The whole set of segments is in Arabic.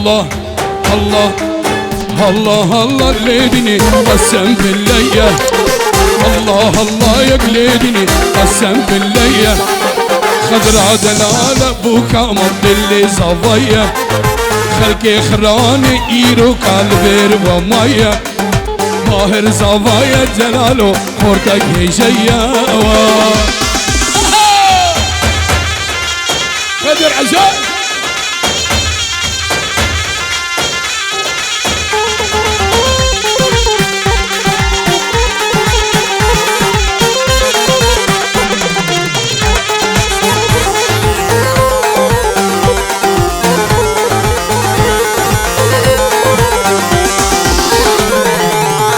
الله الله الله الله قليدني قسم بالله الله الله يا قليدني قسم بالله خضرا دلال ابوك مض اللي صفيه خلقي خراني ايرو كالبير ومايه ماهر صفايا جلاله خورتك هيشيا خضر عشاء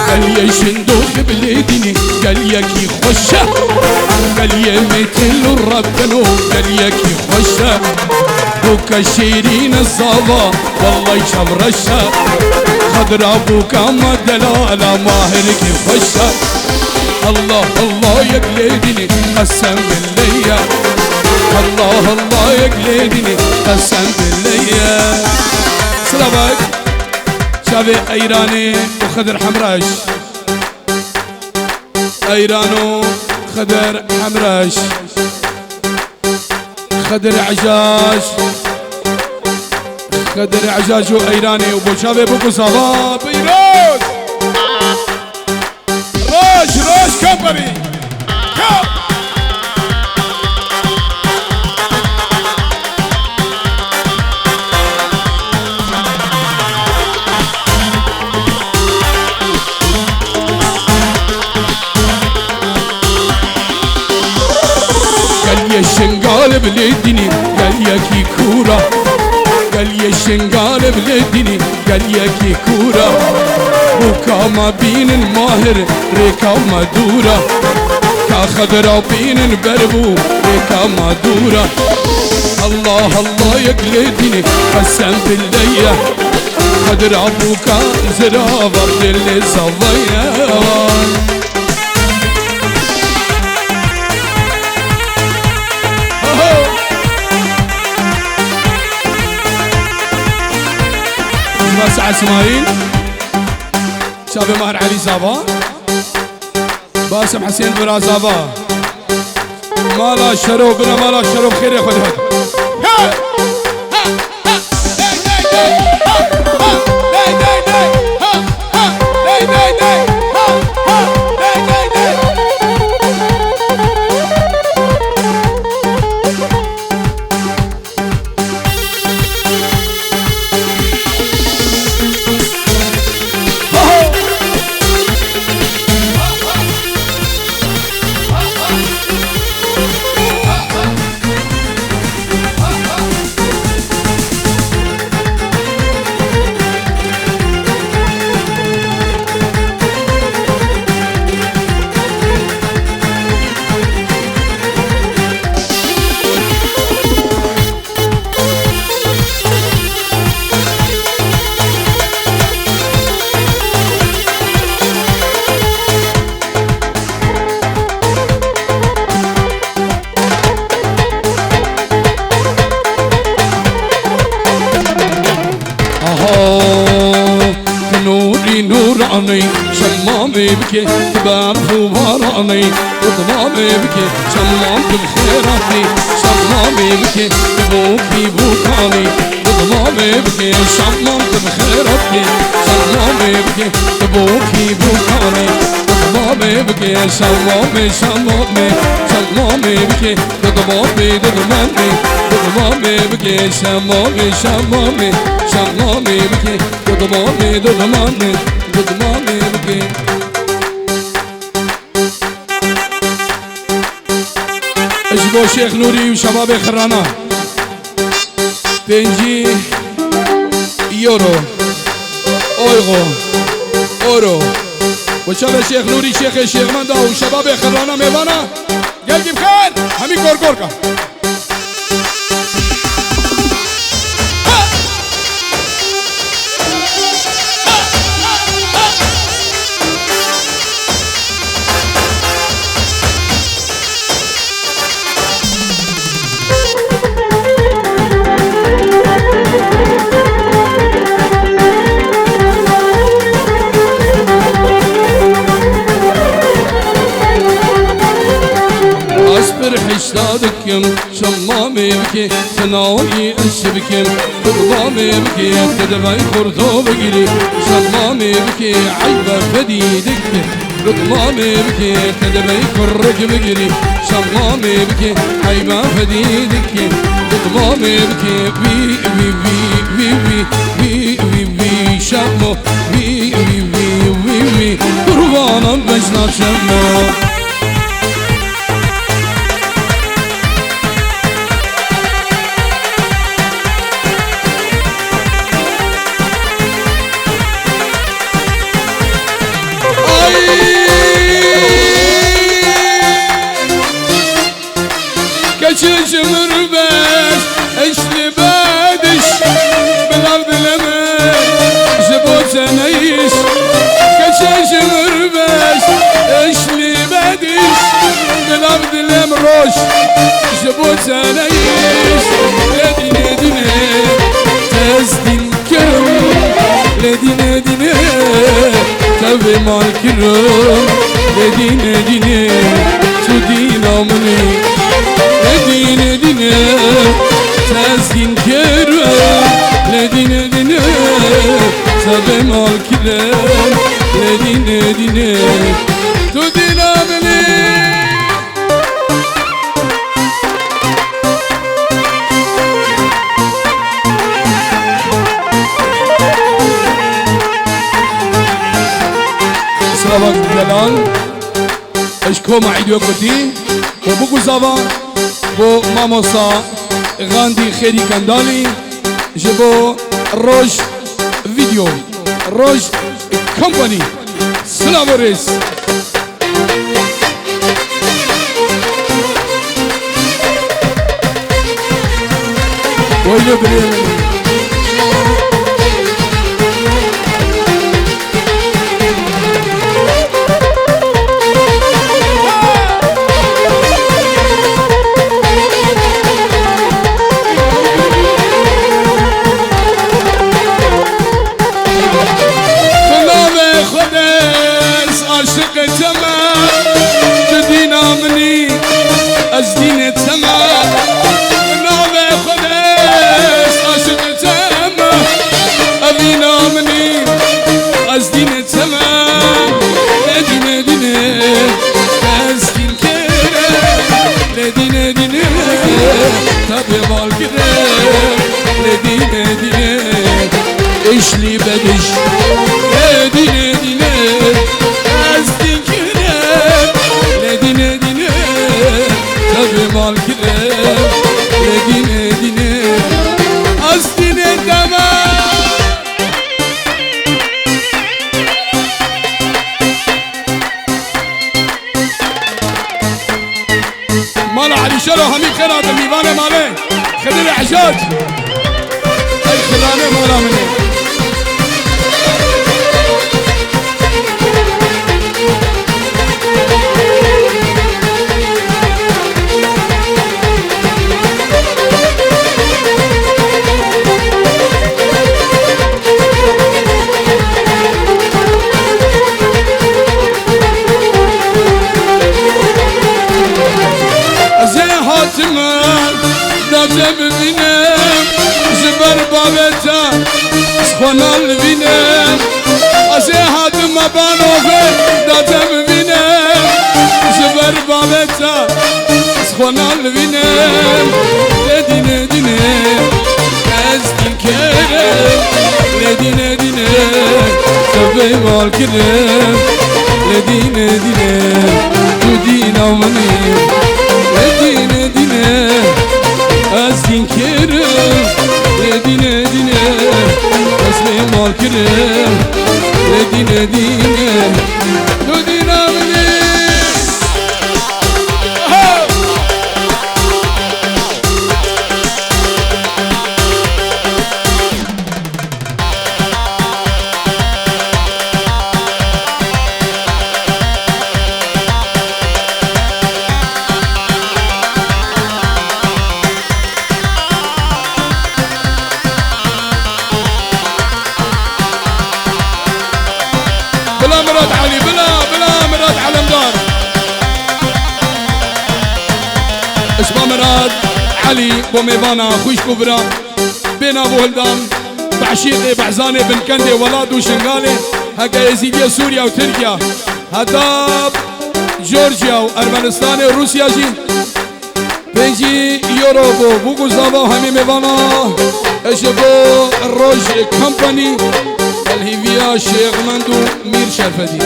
قال يا شندوق بليدني قال يا كي خوشه قال يا مثل الربنو قال يا كي خوشه بوكا شيرين الصبا والله يشمرشه خضرا بوكا ما دلاله ماهر كي خوشه الله الله يا قليدني قسم بالله الله الله يا قليدني قسم بالله سلامك شابي ايراني وخضر حمراش ايرانو خضر حمراش خضر عجاج خضر عجاج وايراني وبو شابي بوكو صبا بيروت روش كمبري قال يا الشنقال بلدني قال يا كيكورة قال يا الشنقال بلدني قال يا كيكورة بوكا ما بين الماهر ريكا مدورة كاخضرا بين البربو ريكا مدورة الله الله يا قلدني قسم بالله خضرا بوكا زرافة بدل صبايا سعد اسماعيل شابي ماهر علي زابا باسم حسين برا زابا مالا شرو بنا مالا شرو بخير يا اخوان نوراني شمامي بكي تبان فواراني وضمامي بكي شمام بالخيراتي شمامي بكي بوكي بوكاني وضمامي بكي شمام بالخيراتي شمامي بكي بوكي بوكاني وضمامي بكي شمامي شمامي شمامي بكي وضمامي وضمامي وضمامي بكي شمامي شمامي شمامي بكي وضمامي وضمامي وضمامي بكي اجبو شيخ نوري وشباب خرانا بنجي يورو اورو وشباب شيخ نوري شيخ مندا وشباب خرانا ميوانا قلبي بخير همي كوركوركا اشتادكم شمامي بكي تناوي اشبكم قربامي بكي تدبي خرطو بقري شمامي بكي عيبة فديدك قطمامي بكي تدبي كرك بقري شمامي بكي عيبة فديدك قطمامي بكي وي وي وي وي وي وي وي شمو وي وي وي وي وي قربانا بجنا شمو كشش مربش اشلي بادش بالارض لما جبوت نيش كشش مربش اشلي بادش بالارض لما روش جبوت نيش لدينا دينا تزدين كرم لدينا دينا تبي مال كرم لدينا دينا تدينا مني لدينا دينا تزين كرم لدينا دينا تبي مال كرم لدينا دينا تدينا مني سلامات جلال اشكو معيدو كتي وبوكو زاوا بو ماموسا غاندي خيري كاندالي جبو روج فيديو روج كومباني سلام ريس ويلو بريم أزدين تما نعمة خلاص عشق تما أبينا مني أزدين تما لدينا دينا أزدين كرا لدينا دينا تبي بالكرا لدينا دينا إيش لي بدش لدينا دينا أزدين كرا لدينا دينا تبي مال كلام لدينا دينا أصدنا الدماء مال علي شلو همي خيرات الميوانة مالي خدري عشاج أي خلانة مالا مني ببینم زبر بابتا سخونال ببینم از حد مبانوه داده ببینم زبر بابتا سخونال ببینم لدینه دینه از دین کرم لدینه دینه تبی مال کرم لدینه دینه تو دین آمنیم لدینه دینه از دین کرم لدینه دینه اسم مال کرم لدینه دینه تو دین آمنیم بلا مراد علي بلا علي بوميفانا خوش كبرى بين ابو هلدان بعشيقي بعزاني بن كندي ولاد وشنغالي هكا يزيدية سوريا وتركيا هدا جورجيا وارمنستان وروسيا جي بيجي يوروبو بوكو زابا وهمي ميفانا اشبو الروج كمباني الهيفيا شيخ مندو مير شرفدي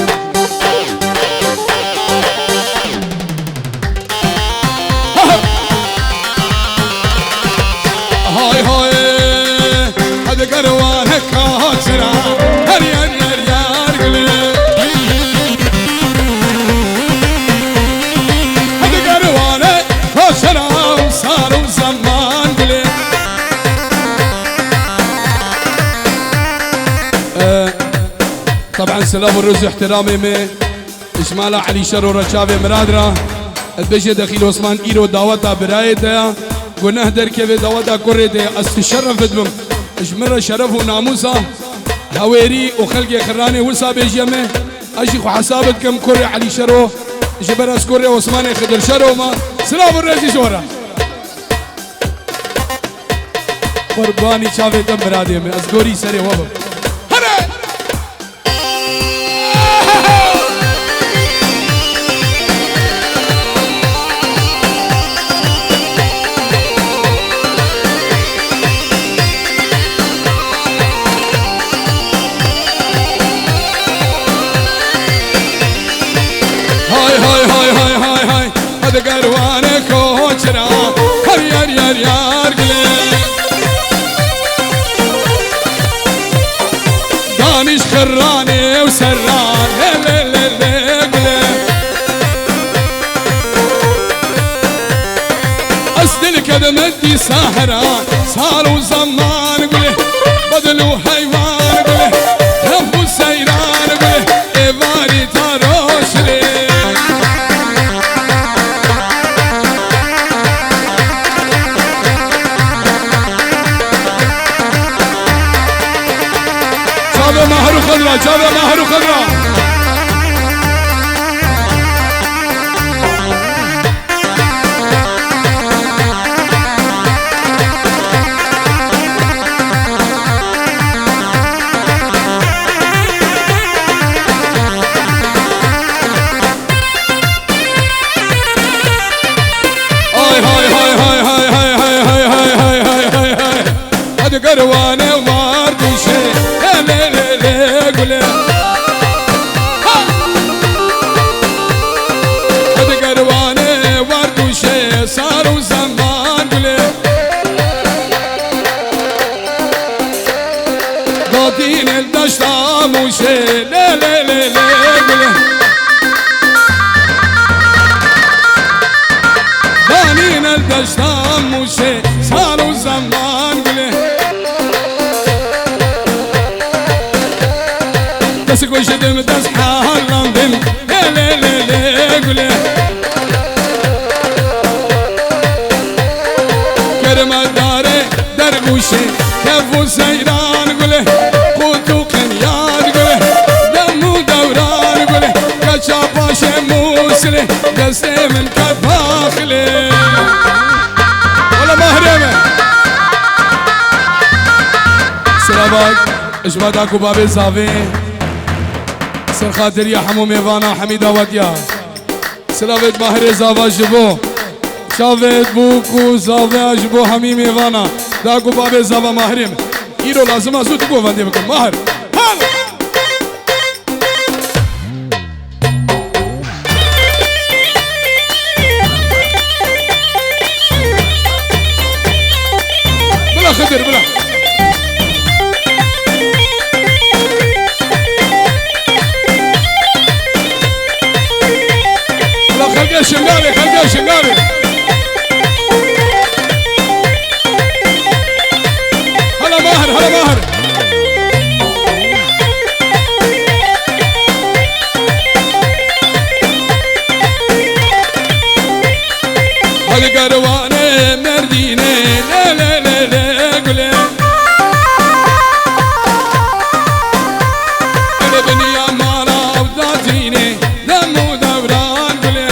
هاي هاي هذا قروان هكاترا هري هري هري هري هذا قروان هكاترا وصاروا زمان قلي طبعا سلام والرز احترامي مي اسمالا علي شرو رشافي مرادرا البجي دخيل عثمان ايرو دعوتا برايتا قلنا دركبي دعوتا كوريتي استشرف بدم اجمر شرف وناموسا هويري وخلقي خراني وسا بيجيمي اجي خو حسابتكم كوري علي شرو جبراس كوري عثمان خضر شرو ما سلام والرز جورا قرباني شافي دم برادي من ازغوري سري وبا قروانه كوچرا هر يار يار يار قلي دانش خرانه وسران لي لي لي قلي أسد الكدمتي سهران صاروا زمان قلي بدلوا حيوان قلي هفوا سيران قلي إيواري تاروش لي مهر خضرا جابر مهر خضرا هاي هاي هاي هاي هاي هاي هاي هاي هاي هاي هاي هاي هاد قروانه وارد شيء قولي هاد قروانه ورد وشي صاروا زمان قولي قاطين الدشتام وشي لي لي لي لي قولي قاطين الدشتام وشي صاروا زمان قولي دسك وشدم دس حالم دم لي لي لي قولي كرم داري دربوشي كفو سيران قولي قوتو قنيان قولي دمو دوران قولي كشا باشي موسلي دستي من كفاخلي ولا مهرمة سلامك اجبادك وبابي صافي سر خاطر يا حمو ميفانا حميدة وديا سلافت ماهر زافا جبو شافت بوكو زافا جبو حمي ميفانا داكو بابي زافا ماهرم ايرو لازم ازود بو فاندي بكم ماهر بلا خدر بلا خلقه شنغالي خلقه شنغالي هلا ماهر هلا ماهر هلا قروانه مردينه لا لا لا لا قولي انا بني امارة وذاتيني دمو دوران قولي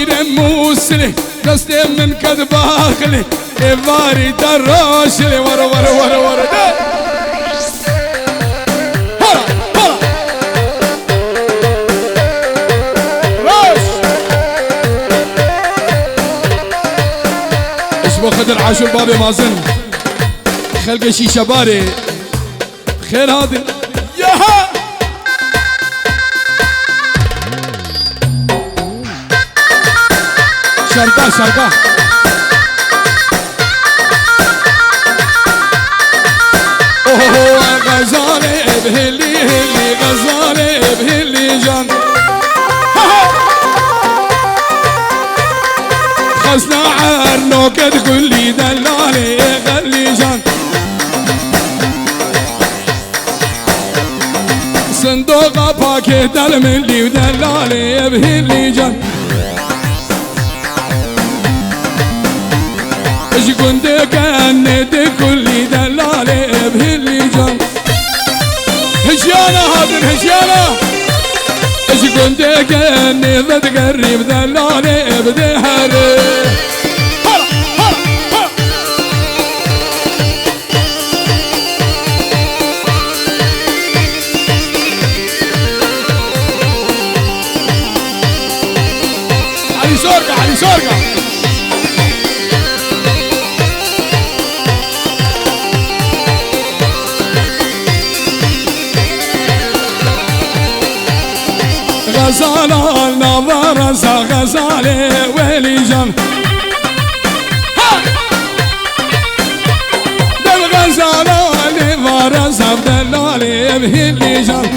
بيرم موسلي دست من كد باخلي إباري تراشلي ورا ورا ورا ورا خدر عاشور بابي مازن خلق شيشة باري خير هادي ياها شرقا شرقا اوه غزالي بهلي هلي غزالي بهلي جان خسنا عرنو كد كلي دلالي غلي جان صندوق باكي دل ملي ودلالي بهلي جان اش كنت كنت كلي دلالي بهلي جان هشيانا هادن هشيانا اش كنت كنت تقرب دلالي بدهري علي سورقة غزالة نظر غزالة ويلي جان دل غزالة نظر دلالي بهلي جان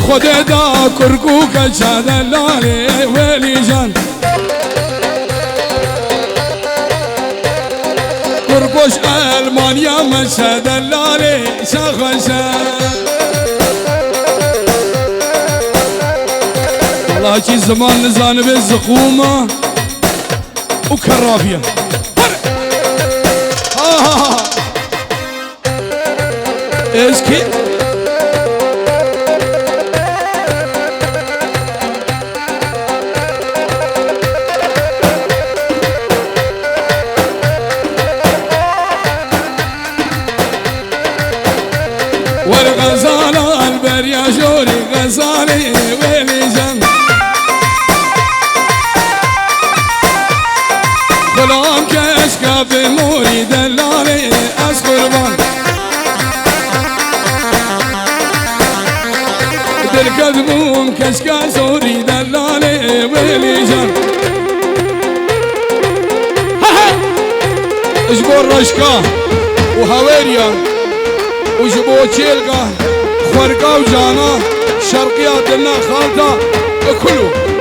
خود دا کرکوک دلالي ويلي جان کرکوش المانيا مشى دلالي شخشا والله شي زمان نزان بالزقومة وكرافية ايش كي والغزالة البريا جوري غزالي ويلي جن غلام كشكا في موري دلالي أسقربان بالكذبوم كشكا زوري دلالي ويلي جن اجبور رشكا وهويريا وجبو تشيلقة خورقة وجانا شرقية دلنا خالطة كله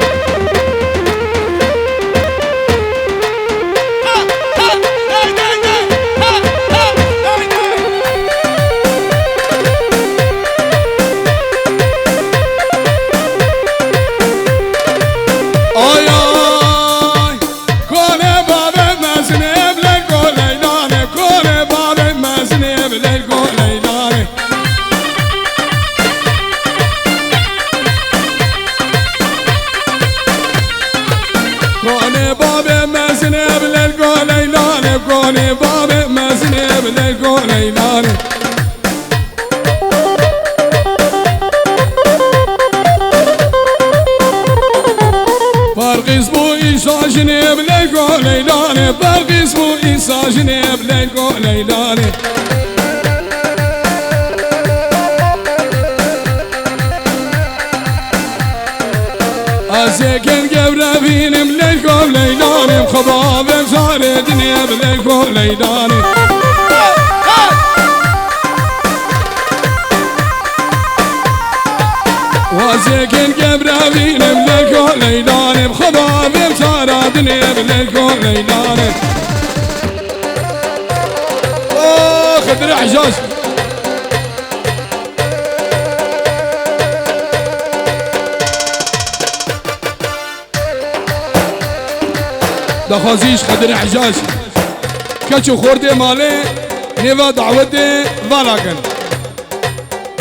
كوني بابي مزني بليكو ليلاني فرق اسمه إيسا جنيب ليكو ليلاني فرق اسمه إيسا جنيب ليكو ليلاني أزيكن قبربين بليكو ليلاني بخضاب بصار دنيا بليكو ليلاني وازيكن قبربين بليكو ليلاني بخضاب بصار دنيا بليكو ليلاني خدر حجاج دخازيش خدر حجاج كچو خورده ماله نوا دعوته والاگن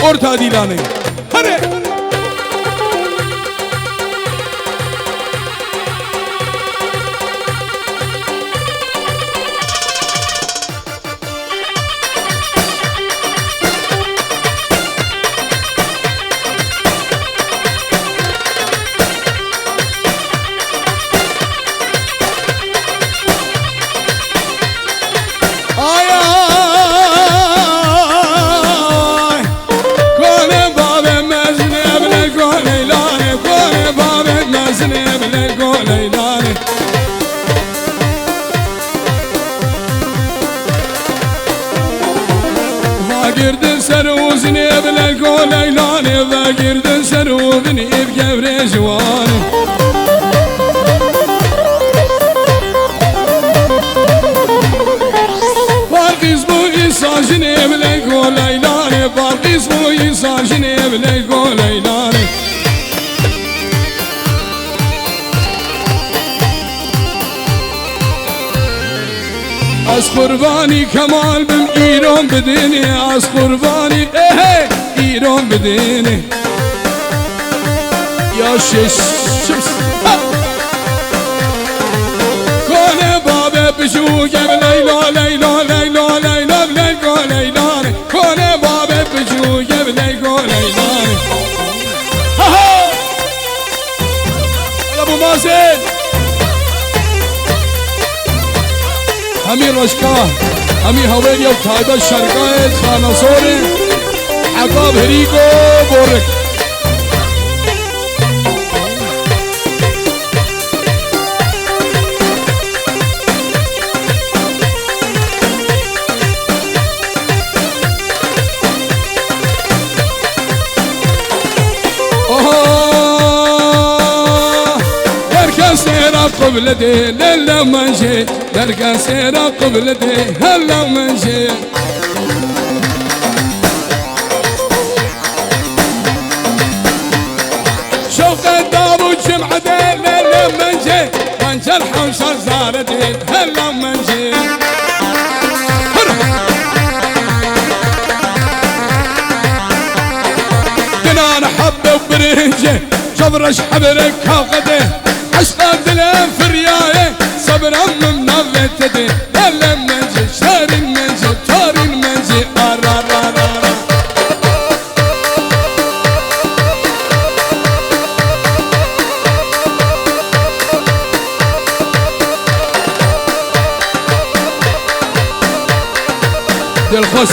اور تادیلانه هره وزني بلقو ليلاني ذاقرد سروزني بلقو ليلاني ذاقرد سروبني بقبر جواني بارقيس بو يساجني بلقو ليلاني بارقيس بو يساجني بلقو ليلاني از قربانی کمال بم ایران بدینی از قربانی ایران بدینی یا شش کنه بابه بشو گب لیلا لیلا لیلا لیلا لیلا لیلا کنه بابه بشو گب لیلا لیلا ها ها ابو مازن همي رشكاه همي هويني وتايبة الشرقاء خانصوري عقاب هريقو بورك سيرا قبل دي للا منجي درقا سيرا قبل دي هلا منجي شوق الدار وجمع دي للا منجي منجر حوشر زار دي هلا منجي كنا نحب برنجي جبرش حبرك هاقده عشقا دلم فرياي صبرا من نظتدي هلا منجي شار المنجي طار المنجي را را را را دل خص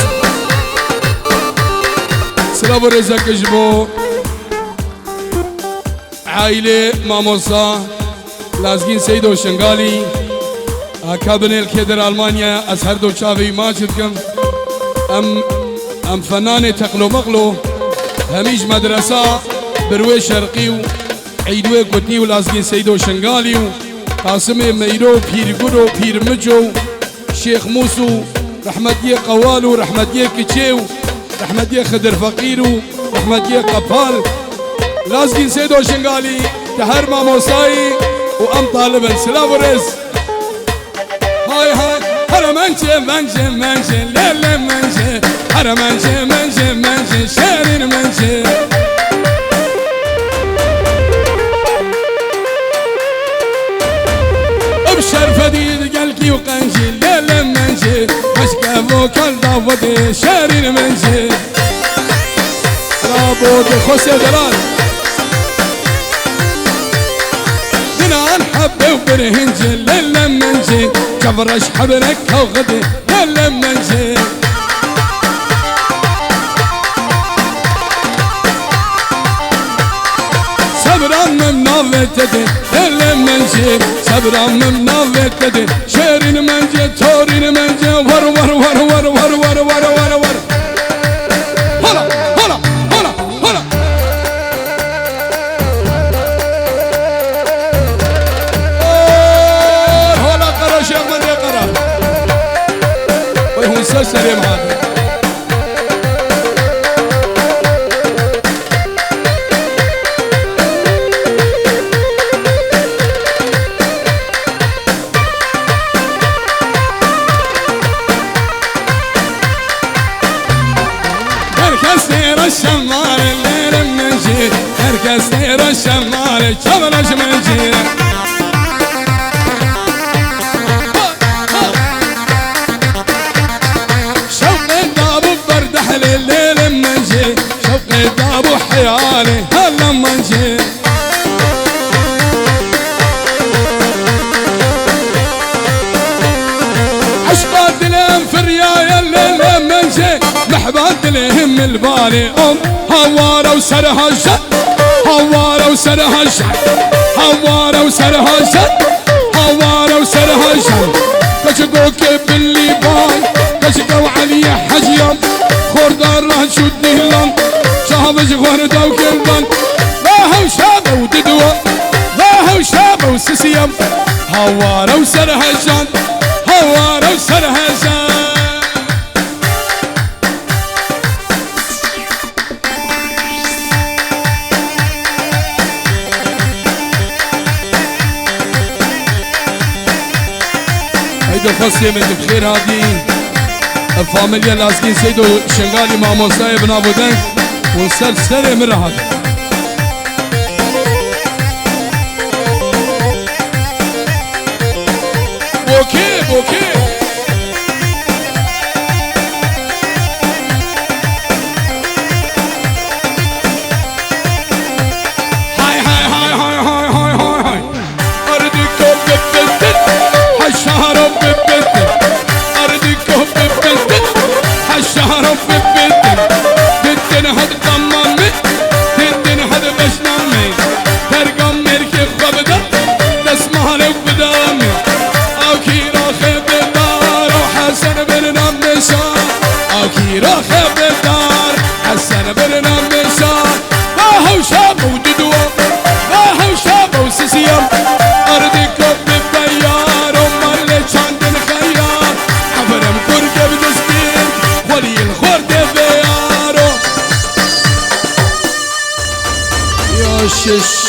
سلام رزق جبو عائلة ماموسا لازقين سيدو شنغالي كابنيل كيدر ألمانيا أسهر دو شافي ماجدكم أم فنان تقلو مغلو هميج مدرسة بروي شرقي عيدوي قدني ولازقين سيدو شنغالي قاسم ميرو بير قرو بير مجو شيخ موسو رحمتي قوالو رحمتي كتشيو رحمتي خدر فقيرو رحمتي قبال لازقين سيدو شنغالي تهر ماموساي وام طالبا سلام ورز هاي هاي هر منجي منجي منجي ليلة منجي هر منجي منجي منجي شيرين منجي ابشر فديد قلقي وقنجي ليلة منجي مشكا وكل داودي شيرين منجي رابو دي خوسي دران نحب وبرهنجي للا منجي كبرش حبرك وغدي للا منجي صبرا من نوفتدي للا منجي صبرا من نوفتدي شيرين منجي تورين منجي ور ور ور ور ور ور ور ور ور هلا هلا هلا هلا سلام هذا هركس نير الشمال الليل منجي هركس نير الشمال شبلش منجي الليل منجي شوقي دابو حيالي هلا منجي عشقات دلهم في الرياية الليل منجي محبات دلهم البالي هوارة وسرها الشق هوارة وسرها الشق سسيام خوردار راه شد دهلان شابج غوردا وكلبان لا هو شابه وددوا لا هو شابه وسسيام هوارا وسرهجان هوارا وسرهجان هيدا فصل من بخير هادي الفاميليا لازقين سيدو شنغالي مع موسى ابن ابو دنك ونسلسل من هذا بوكي بوكي هاي هاي هاي هاي هاي هاي هاي هاي أرضكم ببتت حشارم ببتت أرضكم ببتت حشارم ببتت دتن هاد ضمامي دتن هاد بشنامي ترقم مركب خبدا تسمع لو بدامي أكيرا خيب الدار حسن بن نمسان ما هو شاب وددوا ما هو شاب وسسيام أرضكم بالبيار وما اللي كان الخيار عبرم كرد بدستين ولي الخرد بيارو يا شش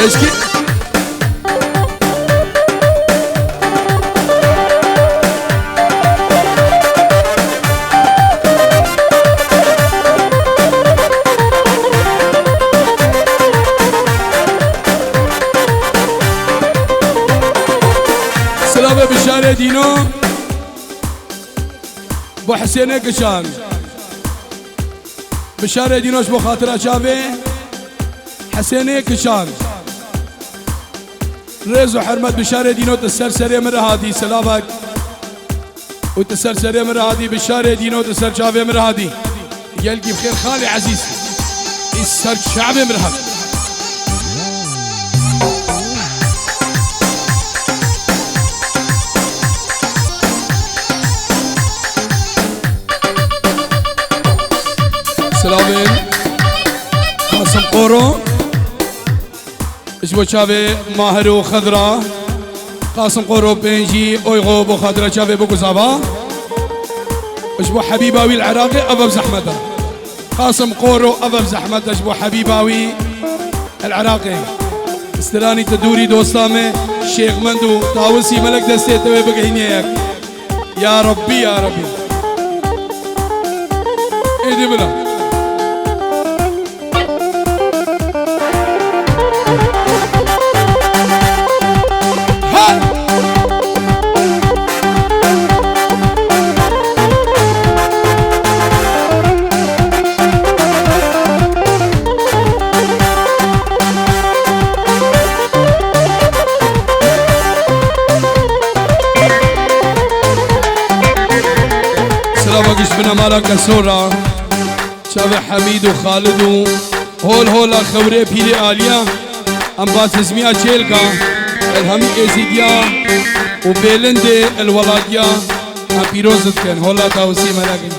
اسكي سلامة بشارة دينو بو حسينة قشان بشارة دينوش بو خاطرة شابه حسينة قشان ريزو حرمت بشارة دينو تسرسري من هادي سلامك وتسرسري من هادي بشارة دينو تسر شعبي من هادي يلقي بخير خالي عزيز يسر شعبي من هادي سلامين قاسم قورو اشبو شابي ماهر وخضرا قاسم قورو بنجي اويغو بو خضرا شابي بو قزابا اشبو حبيباوي العراقي ابو زحمته قاسم قورو ابو زحمته اشبو حبيباوي العراقي استراني تدوري دوستامي شيخ مندو طاوسي ملك دستي توي بقهينيك يا ربي يا ربي ايدي بلا باقيش بنا مالا كسورة شابي حميد وخالد هول خوري بيلي آليا أمباس اسميها تشيلكا الهمي إزيديا وبيلندي الولاديا أم بيروزت كان هولا تاوسي ملاقين